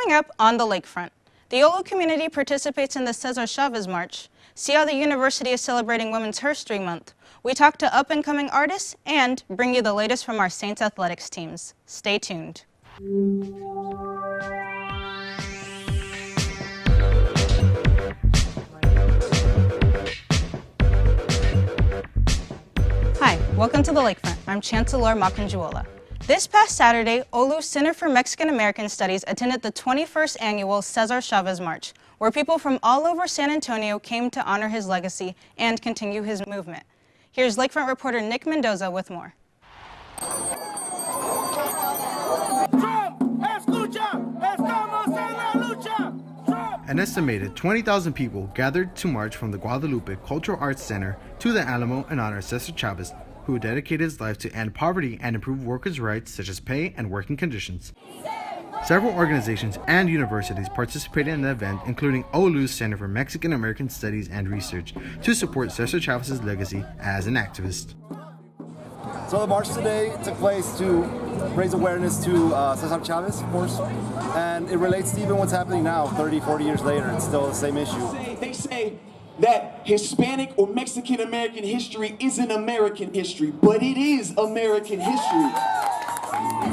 Coming up on the lakefront, the OLLU community participates in the Cesar Chavez March. See how the university is celebrating Women's HERstory Month. We talk to up-and-coming artists and bring you the latest from our Saints athletics teams. Stay tuned. Hi, welcome to the Lakefront. I'm Chancellor Macanjuola. This past Saturday, OLLU Center for Mexican American Studies attended the 21st annual Cesar Chavez March, where people from all over San Antonio came to honor his legacy and continue his movement. Here's Lakefront reporter Nick Mendoza with more. An estimated 20,000 people gathered to march from the Guadalupe Cultural Arts Center to the Alamo in honor of Cesar Chavez, who dedicated his life to end poverty and improve workers' rights such as pay and working conditions. Several organizations and universities participated in the event, including OLLU's Center for Mexican American Studies and Research, to support Cesar Chavez's legacy as an activist. So the march today took place to raise awareness to Cesar Chavez, of course, and it relates to even what's happening now, 30, 40 years later. It's still the same issue. They say that Hispanic or Mexican American history isn't American history, but it is American history.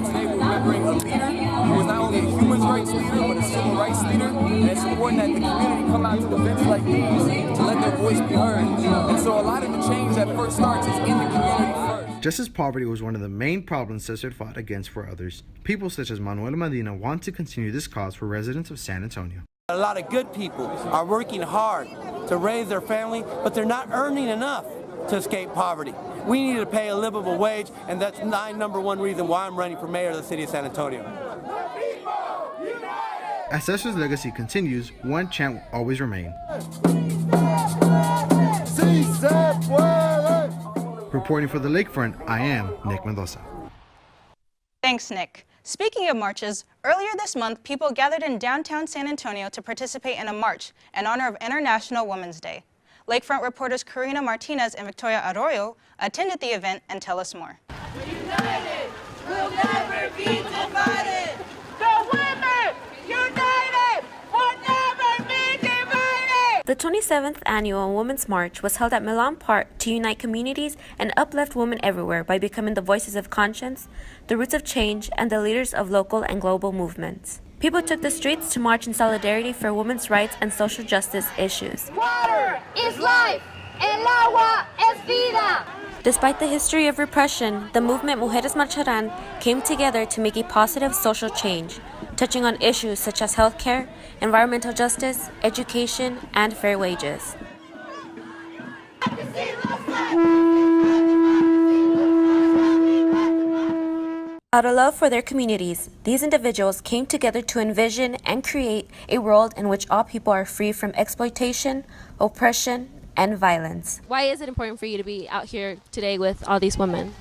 Today we're remembering a leader who was not only a human rights leader, but a civil rights leader, and it's important that the community come out to events like these to let their voice be heard. And so a lot of the change that first starts is in the community first. Just as poverty was one of the main problems Cesar fought against for others, people such as Manuel Medina want to continue this cause for residents of San Antonio. A lot of good people are working hard to raise their family, but they're not earning enough to escape poverty. We need to pay a livable wage, and that's my number one reason why I'm running for mayor of the city of San Antonio. As Cesar's legacy continues, one chant will always remain. Reporting for the Lakefront, I am Nick Mendoza. Thanks, Nick. Speaking of marches, earlier this month, people gathered in downtown San Antonio to participate in a march in honor of International Women's Day. Lakefront reporters Karina Martinez and Victoria Arroyo attended the event and tell us more. United, we'll never be divided. The women, united, will never be divided. The 27th Annual Women's March was held at Milan Park to unite communities and uplift women everywhere by becoming the voices of conscience, the roots of change, and the leaders of local and global movements. People took the streets to march in solidarity for women's rights and social justice issues. Water is life, el agua es vida. Despite the history of repression, the movement Mujeres Marcharán came together to make a positive social change, touching on issues such as healthcare, environmental justice, education, and fair wages. Out of love for their communities, these individuals came together to envision and create a world in which all people are free from exploitation, oppression, and violence. Why is it important for you to be out here today with all these women?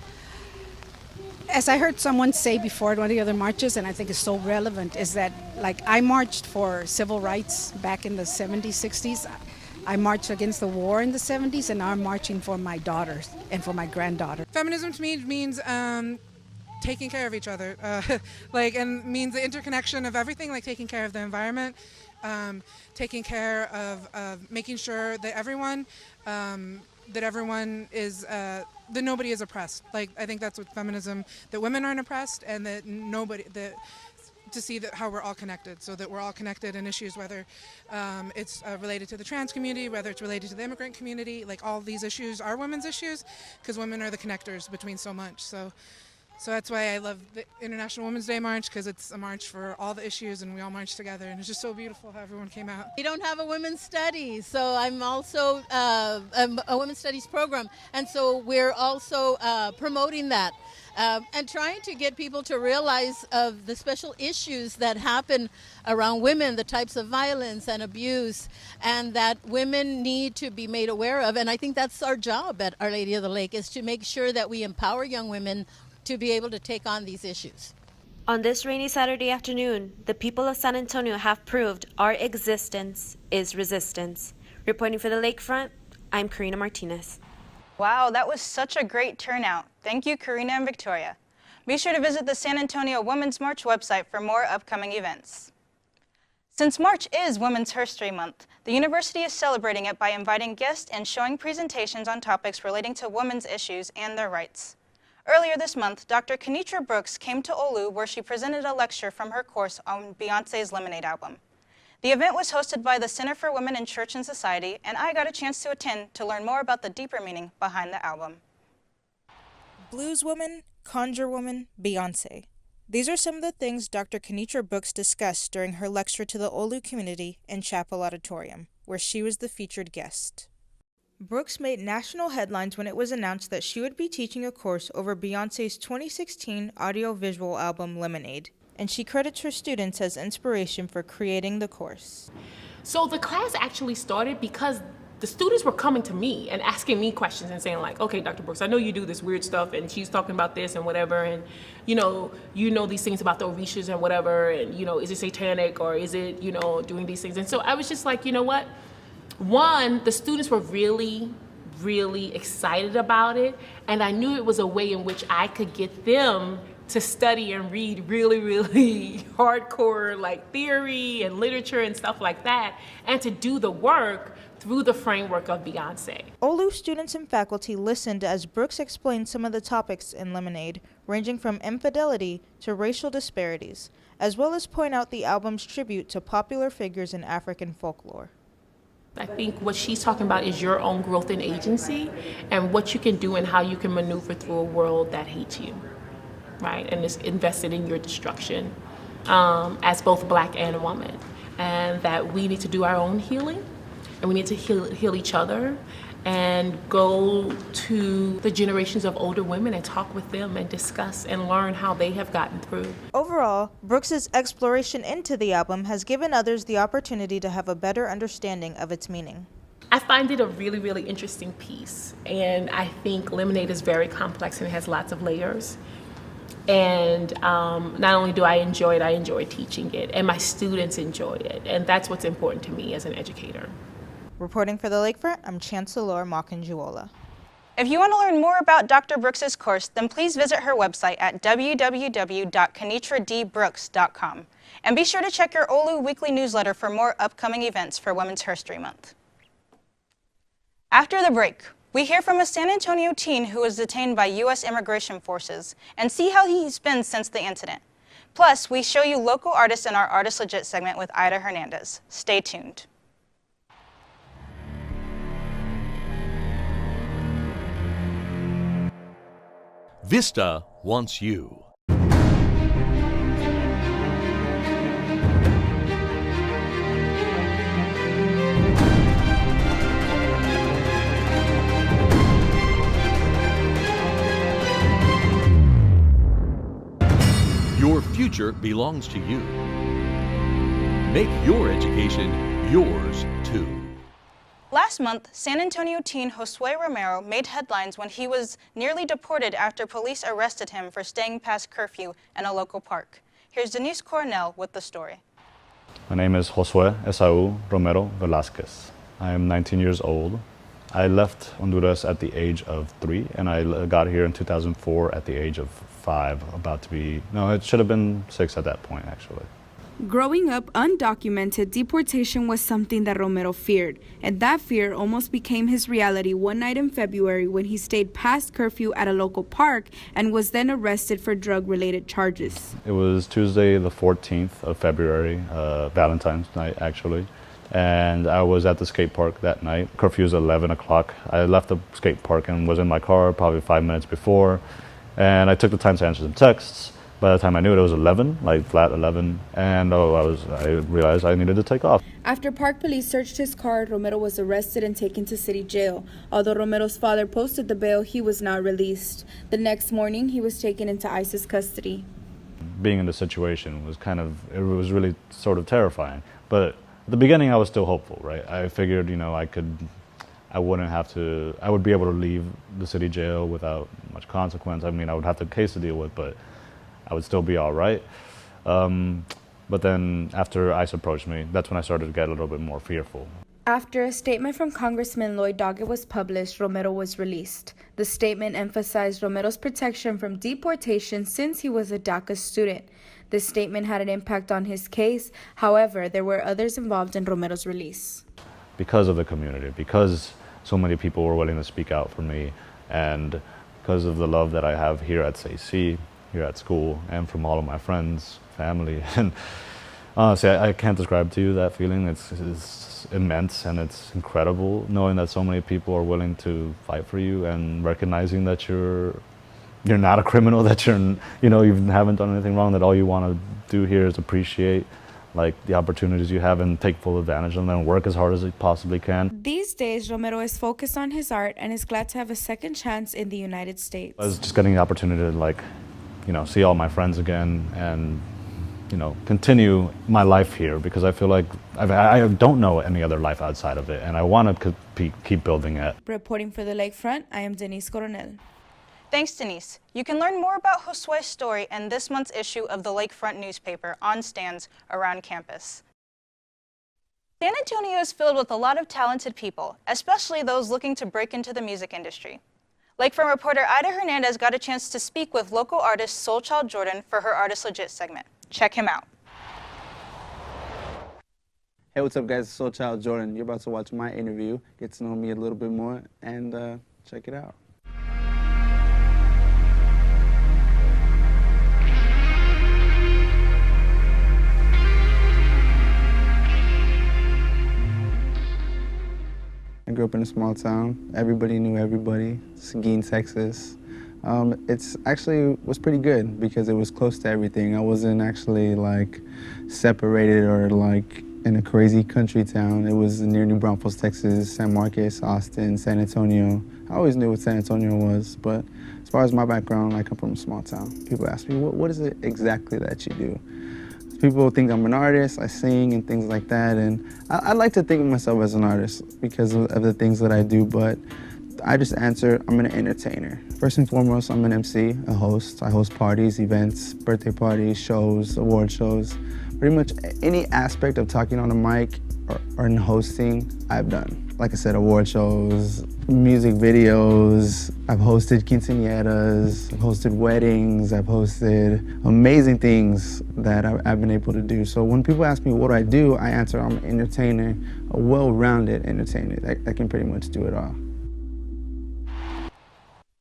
As I heard someone say before at one of the other marches, and I think it's so relevant, is that like I marched for civil rights back in the 70s, 60s. I marched against the war in the 70s, and now I'm marching for my daughters and for my granddaughter. Feminism to me means taking care of each other, and means the interconnection of everything, like taking care of the environment, taking care of making sure that everyone is that nobody is oppressed. Like I think that's what feminism, that women aren't oppressed, and that to see that how we're all connected, so that we're all connected in issues, whether it's related to the trans community, whether it's related to the immigrant community. Like all these issues are women's issues, because women are the connectors between so much. So that's why I love the International Women's Day March, because it's a march for all the issues and we all march together, and it's just so beautiful how everyone came out. We don't have a women's studies, so I'm also a women's studies program, and so we're also promoting that and trying to get people to realize of the special issues that happen around women, the types of violence and abuse, and that women need to be made aware of. And I think that's our job at Our Lady of the Lake, is to make sure that we empower young women to be able to take on these issues. On this rainy Saturday afternoon, the people of San Antonio have proved our existence is resistance. Reporting for the Lakefront, I'm Karina Martinez. Wow, that was such a great turnout. Thank you, Karina and Victoria. Be sure to visit the San Antonio Women's March website for more upcoming events. Since March is Women's HERstory Month, the university is celebrating it by inviting guests and showing presentations on topics relating to women's issues and their rights. Earlier this month, Dr. Kenitra Brooks came to OLLU where she presented a lecture from her course on Beyoncé's Lemonade album. The event was hosted by the Center for Women in Church and Society, and I got a chance to attend to learn more about the deeper meaning behind the album. Blues woman, conjure woman, Beyoncé. These are some of the things Dr. Kenitra Brooks discussed during her lecture to the OLLU community in Chapel Auditorium, where she was the featured guest. Brooks made national headlines when it was announced that she would be teaching a course over Beyoncé's 2016 audio-visual album Lemonade, and she credits her students as inspiration for creating the course. So the class actually started because the students were coming to me and asking me questions and saying like, okay, Dr. Brooks, I know you do this weird stuff and she's talking about this and whatever, and you know these things about the Orishas and whatever, and is it satanic or is it, doing these things? And so I was just like, you know what? One, the students were really, really excited about it, and I knew it was a way in which I could get them to study and read really, really hardcore like theory and literature and stuff like that, and to do the work through the framework of Beyoncé. OLLU students and faculty listened as Brooks explained some of the topics in Lemonade, ranging from infidelity to racial disparities, as well as point out the album's tribute to popular figures in African folklore. I think what she's talking about is your own growth and agency and what you can do and how you can maneuver through a world that hates you, right? And is invested in your destruction as both Black and a woman. And that we need to do our own healing, and we need to heal each other and go to the generations of older women and talk with them and discuss and learn how they have gotten through. Overall, Brooks's exploration into the album has given others the opportunity to have a better understanding of its meaning. I find it a really, really interesting piece, and I think Lemonade is very complex and it has lots of layers. And not only do I enjoy it, I enjoy teaching it, and my students enjoy it, and that's what's important to me as an educator. Reporting for the Lakefront, I'm Chancellor Makanjuola. If you want to learn more about Dr. Brooks's course, then please visit her website at www.kenitradbrooks.com. And be sure to check your OLLU weekly newsletter for more upcoming events for Women's HERstory Month. After the break, we hear from a San Antonio teen who was detained by U.S. immigration forces and see how he's been since the incident. Plus, we show you local artists in our Artist Legit segment with Ida Hernandez. Stay tuned. Vista wants you. Your future belongs to you. Make your education yours too. Last month, San Antonio teen Josue Romero made headlines when he was nearly deported after police arrested him for staying past curfew in a local park. Here's Denise Cornell with the story. My name is Josue Esau Romero Velasquez. I am 19 years old. I left Honduras at the age of 3, and I got here in 2004 at the age of 5, it should have been 6 at that point, actually. Growing up undocumented, deportation was something that Romero feared, and that fear almost became his reality one night in February when he stayed past curfew at a local park and was then arrested for drug-related charges. It was Tuesday the 14th of February, Valentine's night actually, and I was at the skate park that night. Curfew was 11 o'clock. I left the skate park and was in my car probably 5 minutes before, and I took the time to answer some texts. By the time I knew it was 11, like flat 11, and I realized I needed to take off. After park police searched his car, Romero was arrested and taken to city jail. Although Romero's father posted the bail, he was not released. The next morning, he was taken into ICE's custody. Being in the situation was it was really sort of terrifying. But at the beginning, I was still hopeful, right? I figured, I would be able to leave the city jail without much consequence. I mean, I would have the case to deal with, but I would still be all right. But then after ICE approached me, that's when I started to get a little bit more fearful. After a statement from Congressman Lloyd Doggett was published, Romero was released. The statement emphasized Romero's protection from deportation since he was a DACA student. This statement had an impact on his case. However, there were others involved in Romero's release. Because of the community, because so many people were willing to speak out for me, and because of the love that I have here at SAC, here at school, and from all of my friends, family. And honestly, I can't describe to you that feeling. It's immense, and it's incredible knowing that so many people are willing to fight for you and recognizing that you're not a criminal, that you haven't done anything wrong, that all you want to do here is appreciate the opportunities you have and take full advantage of them and work as hard as you possibly can. These days, Romero is focused on his art and is glad to have a second chance in the United States. I was just getting the opportunity to see all my friends again and continue my life here, because I feel like I don't know any other life outside of it, and I want to keep building it. Reporting for the Lakefront, I am Denise Coronel. Thanks, Denise. You can learn more about Josue's story in this month's issue of the Lakefront newspaper on stands around campus. San Antonio is filled with a lot of talented people, especially those looking to break into the music industry. Lakefront reporter Ida Hernandez got a chance to speak with local artist SoulChild Jordan for her Artist Legit segment. Check him out. Hey, what's up, guys? It's SoulChild Jordan. You're about to watch my interview, get to know me a little bit more, and check it out. I grew up in a small town. Everybody knew everybody. Seguin, Texas. It's actually was pretty good because it was close to everything. I wasn't actually separated or in a crazy country town. It was near New Braunfels, Texas, San Marcos, Austin, San Antonio. I always knew what San Antonio was, but as far as my background, I come from a small town. People ask me, what is it exactly that you do? People think I'm an artist, I sing and things like that, and I like to think of myself as an artist because of the things that I do, but I just answer, I'm an entertainer. First and foremost, I'm an MC, a host. I host parties, events, birthday parties, shows, award shows. Pretty much any aspect of talking on a mic or in hosting, I've done. Like I said, award shows, music videos, I've hosted quinceañeras, I've hosted weddings, I've hosted amazing things that I've been able to do. So when people ask me what I do, I answer I'm an entertainer, a well-rounded entertainer that can pretty much do it all.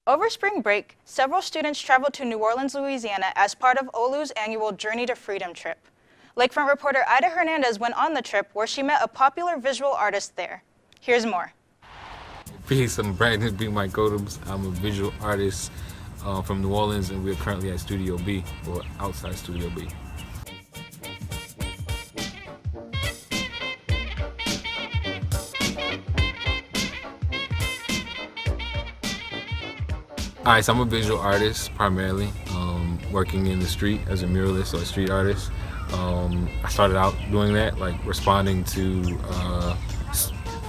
Over spring break, several students traveled to New Orleans, Louisiana as part of OLLU's annual Journey to Freedom trip. Lakefront reporter Ida Hernandez went on the trip where she met a popular visual artist there. Here's more. Peace, I'm Brandon Bmike Odums. I'm a visual artist from New Orleans, and we're currently at Studio B, or outside Studio B. Alright, so I'm a visual artist primarily, working in the street as a muralist or a street artist. I started out doing that, responding to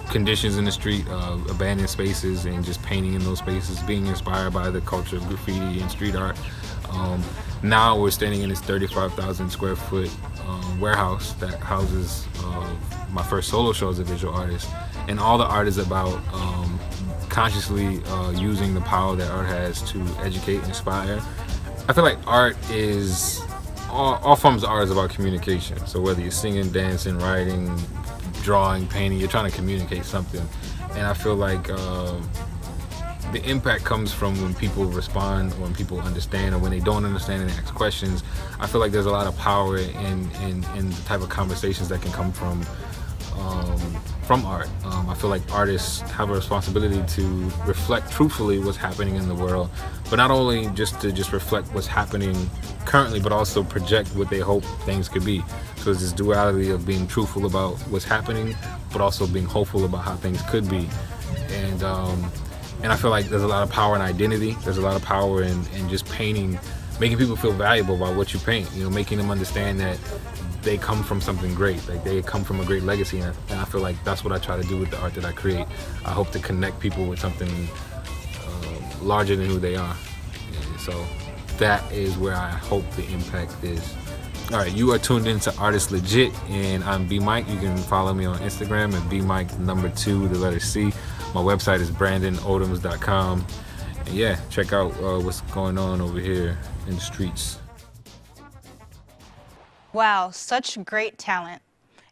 conditions in the street, abandoned spaces, and just painting in those spaces, being inspired by the culture of graffiti and street art. Now we're standing in this 35,000 square foot warehouse that houses my first solo show as a visual artist. And all the art is about consciously using the power that art has to educate and inspire. I feel like art is, all forms of art is about communication. So whether you're singing, dancing, writing, drawing, painting, you're trying to communicate something. And I feel like the impact comes from when people respond, when people understand, or when they don't understand and ask questions. I feel like there's a lot of power in the type of conversations that can come from art. I feel like artists have a responsibility to reflect truthfully what's happening in the world, but not only just to reflect what's happening currently, but also project what they hope things could be. So it's this duality of being truthful about what's happening, but also being hopeful about how things could be. And I feel like there's a lot of power in identity. There's a lot of power in just painting, making people feel valuable about what you paint, making them understand that they come from something great, they come from a great legacy, and I feel like that's what I try to do with the art that I create. I hope to connect people with something larger than who they are. And so that is where I hope the impact is. All right, you are tuned into Artist Legit, and I'm Bmike. You can follow me on Instagram at Bmike2, the letter C. My website is BrandonOdums.com. And yeah, check out what's going on over here in the streets. Wow, such great talent.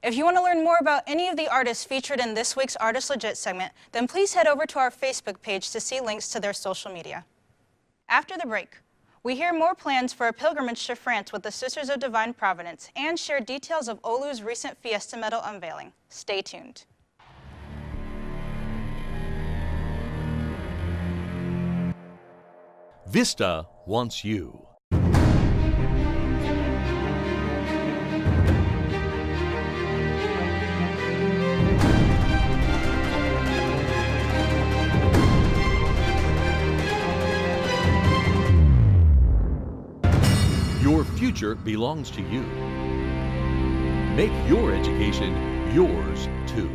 If you want to learn more about any of the artists featured in this week's Artist Legit segment, then please head over to our Facebook page to see links to their social media. After the break, we hear more plans for a pilgrimage to France with the Sisters of Divine Providence and share details of OLLU's recent Fiesta Medal unveiling. Stay tuned. Vista wants you. Your future belongs to you. Make your education yours too.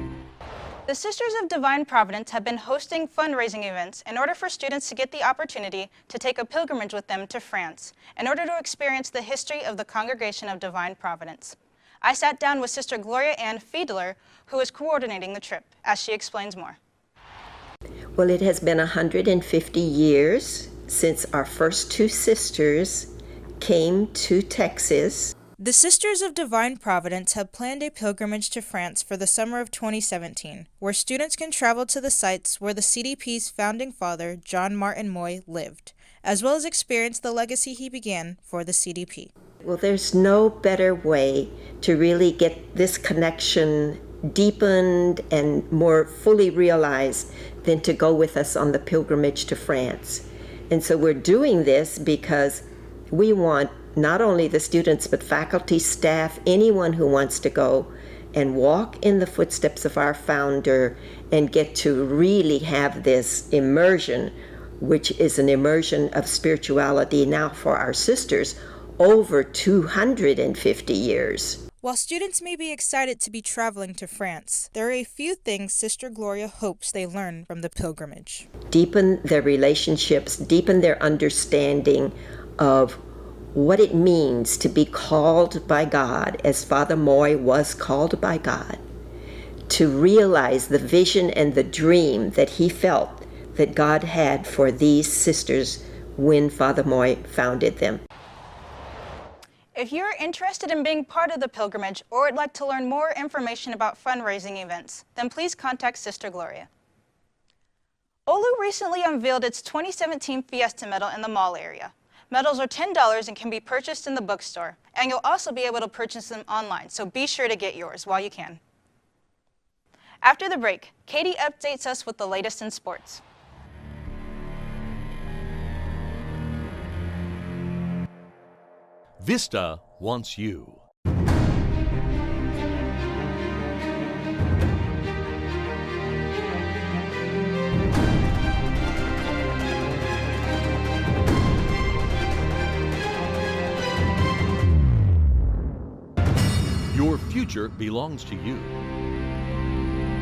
The Sisters of Divine Providence have been hosting fundraising events in order for students to get the opportunity to take a pilgrimage with them to France in order to experience the history of the Congregation of Divine Providence. I sat down with Sister Gloria Ann Fiedler, who is coordinating the trip, as she explains more. Well, it has been 150 years since our first two sisters came to Texas. The Sisters of Divine Providence have planned a pilgrimage to France for the summer of 2017, where students can travel to the sites where the CDP's founding father, John Martin Moy, lived, as well as experience the legacy he began for the CDP. Well, there's no better way to really get this connection deepened and more fully realized than to go with us on the pilgrimage to France. And so we're doing this because we want not only the students, but faculty, staff, anyone who wants to go and walk in the footsteps of our founder and get to really have this immersion, which is an immersion of spirituality now for our sisters over 250 years. While students may be excited to be traveling to France, there are a few things Sister Gloria hopes they learn from the pilgrimage. Deepen their relationships, deepen their understanding of what it means to be called by God, as Father Moy was called by God, to realize the vision and the dream that he felt that God had for these sisters when Father Moy founded them. If you're interested in being part of the pilgrimage or would like to learn more information about fundraising events, then please contact Sister Gloria. OLLU recently unveiled its 2017 Fiesta Medal in the mall area. Medals are $10 and can be purchased in the bookstore, and you'll also be able to purchase them online, so be sure to get yours while you can. After the break, Katie updates us with the latest in sports. Vista wants you. Your future belongs to you.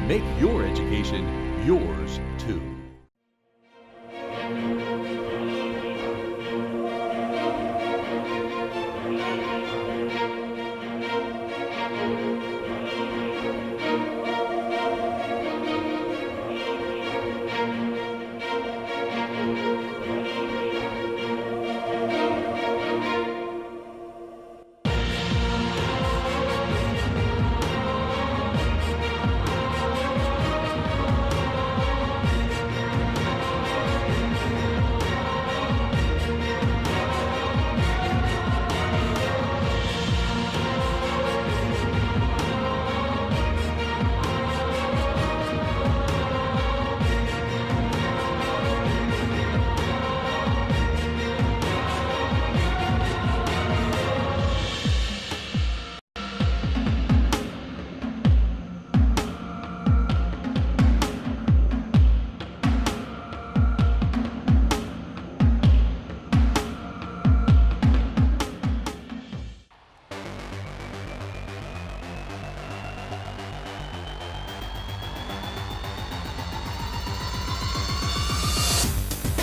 Make your education yours too.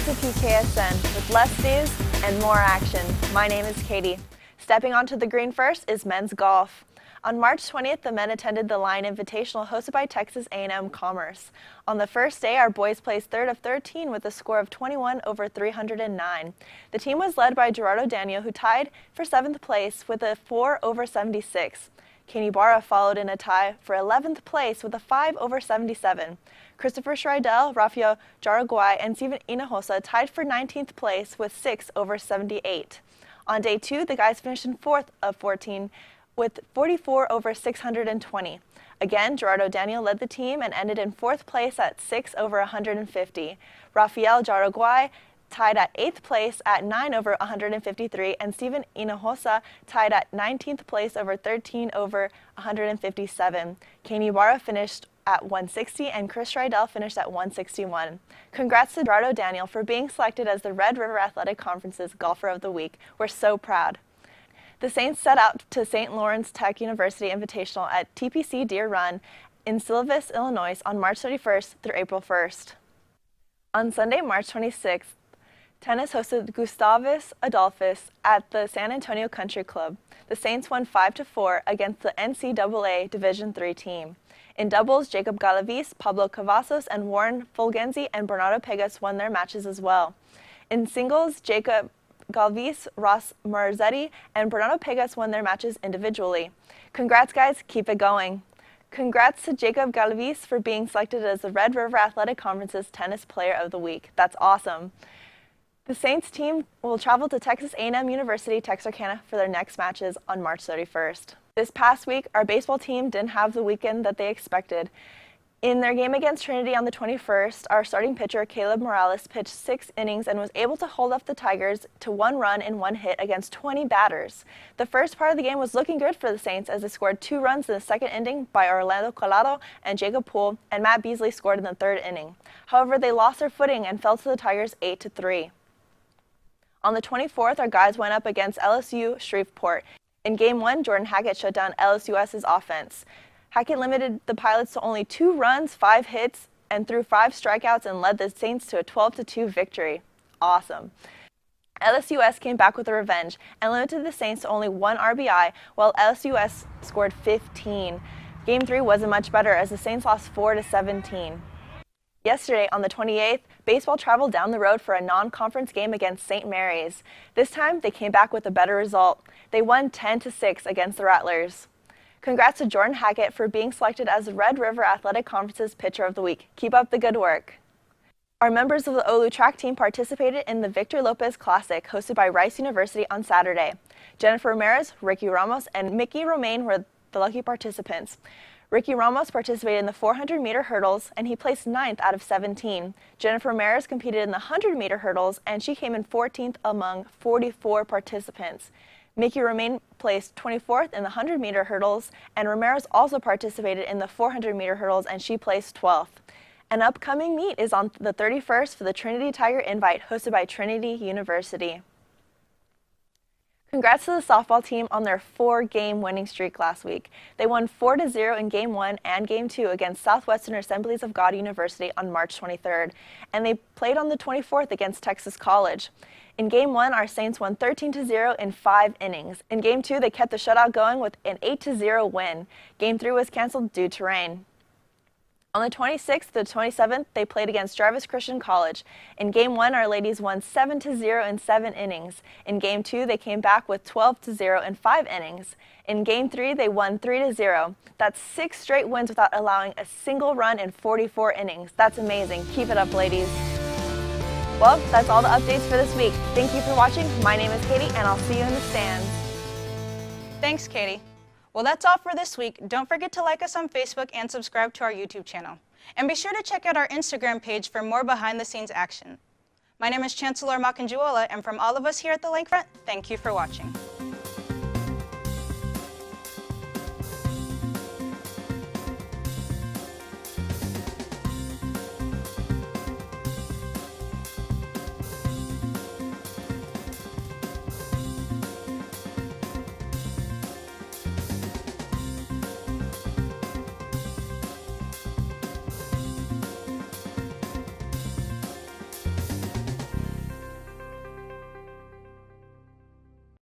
to PKSN with less news and more action. My name is Katie. Stepping onto the green first is men's golf. On March 20th, the men attended the Lion Invitational hosted by Texas A&M Commerce. On the first day, our boys placed third of 13 with a score of 21 over 309. The team was led by Gerardo Daniel, who tied for 7th place with a 4 over 76. Kane Ibarra followed in a tie for 11th place with a 5 over 77. Christopher Schreidel, Rafael Jaraguay, and Steven Hinojosa tied for 19th place with 6 over 78. On day 2, the guys finished in 4th of 14 with 44 over 620. Again, Gerardo Daniel led the team and ended in 4th place at 6 over 150. Rafael Jaraguay tied at 8th place at 9 over 153, and Steven Hinojosa tied at 19th place over 13 over 157. Kane Ibarra finished at 160, and Chris Schreidel finished at 161. Congrats to Gerardo Daniel for being selected as the Red River Athletic Conference's Golfer of the Week. We're so proud. The Saints set out to St. Lawrence Tech University Invitational at TPC Deer Run in Silvis, Illinois on March 31st through April 1st. On Sunday, March 26th, tennis hosted Gustavus Adolphus at the San Antonio Country Club. The Saints won 5-4 against the NCAA Division III team. In doubles, Jacob Galavis, Pablo Cavazos, and Warren Fulgenzi and Bernardo Pegas won their matches as well. In singles, Jacob Galvis, Ross Marzetti, and Bernardo Pegas won their matches individually. Congrats, guys. Keep it going. Congrats to Jacob Galvis for being selected as the Red River Athletic Conference's Tennis Player of the Week. That's awesome. The Saints team will travel to Texas A&M University, Texarkana for their next matches on March 31st. This past week, our baseball team didn't have the weekend that they expected. In their game against Trinity on the 21st, our starting pitcher, Caleb Morales, pitched 6 innings and was able to hold off the Tigers to 1 run and 1 hit against 20 batters. The first part of the game was looking good for the Saints as they scored 2 runs in the second inning by Orlando Colado and Jacob Poole, and Matt Beasley scored in the third inning. However, they lost their footing and fell to the Tigers 8-3. On the 24th, our guys went up against LSU Shreveport. In Game 1, Jordan Hackett shut down LSUS's offense. Hackett limited the Pilots to only 2 runs, 5 hits, and threw 5 strikeouts and led the Saints to a 12-2 victory. Awesome. LSUS came back with a revenge and limited the Saints to only 1 RBI, while LSUS scored 15. Game 3 wasn't much better as the Saints lost 4-17. Yesterday, on the 28th, baseball traveled down the road for a non-conference game against St. Mary's. This time, they came back with a better result. They won 10-6 against the Rattlers. Congrats to Jordan Hackett for being selected as the Red River Athletic Conference's Pitcher of the Week. Keep up the good work. Our members of the OLLU track team participated in the Victor Lopez Classic hosted by Rice University on Saturday. Jennifer Ramirez, Ricky Ramos, and Mickey Romaine were the lucky participants. Ricky Ramos participated in the 400-meter hurdles, and he placed 9th out of 17. Jennifer Ramirez competed in the 100-meter hurdles, and she came in 14th among 44 participants. Mickey Romaine placed 24th in the 100-meter hurdles, and Ramirez also participated in the 400-meter hurdles, and she placed 12th. An upcoming meet is on the 31st for the Trinity Tiger Invite, hosted by Trinity University. Congrats to the softball team on their 4-game winning streak last week. They won 4-0 in Game 1 and Game 2 against Southwestern Assemblies of God University on March 23rd, and they played on the 24th against Texas College. In Game 1, our Saints won 13-0 in 5 innings. In Game 2, they kept the shutout going with an 8-0 win. Game 3 was canceled due to rain. On the 26th to the 27th, they played against Jarvis Christian College. In Game 1, our ladies won 7-0 in 7 innings. In Game 2, they came back with 12-0 in 5 innings. In Game 3, they won 3-0. That's 6 straight wins without allowing a single run in 44 innings. That's amazing. Keep it up, ladies. Well, that's all the updates for this week. Thank you for watching. My name is Katie, and I'll see you in the stands. Thanks, Katie. Well, that's all for this week. Don't forget to like us on Facebook and subscribe to our YouTube channel. And be sure to check out our Instagram page for more behind-the-scenes action. My name is Chancellor Makanjuola, and from all of us here at the Lakefront, thank you for watching.